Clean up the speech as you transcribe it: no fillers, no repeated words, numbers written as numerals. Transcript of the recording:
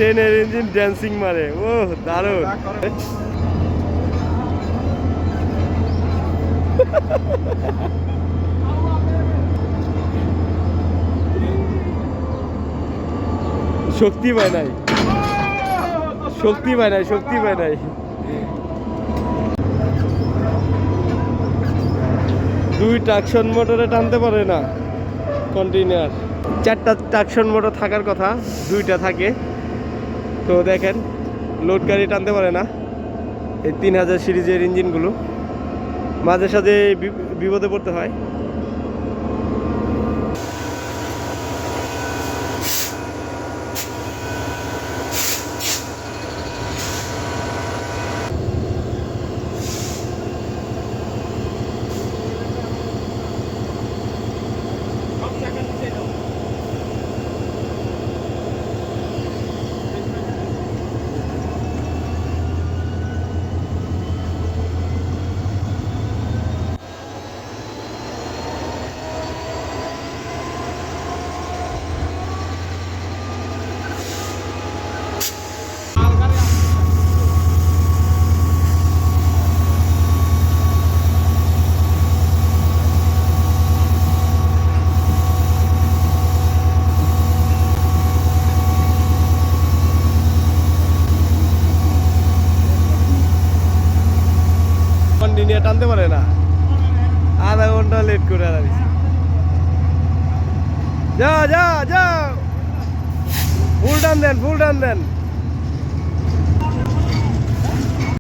ট্রেনের engine dancing মারে, ও দারুণ। শক্তি পায় নাই, শক্তি পায় নাই, শক্তি পায় নাই। দুই ট্রাকশন মোটরে টানতে পারে না কন্টেইনার। 4টা ট্রাকশন মোটর থাকার কথা, 2টা থাকে। তো দেখেন লোড গাড়ি টানতে পারে না এই 3000 সিরিজের ইঞ্জিনগুলো, মাঝে সাঝে বিপদে পড়তে হয়। কন্টিনিউ টানতে পারে না, আধা ঘন্টা লেট করে দাঁড়িয়েছে। যা যা যা, ফুল টান দেন, ফুল টান দেন।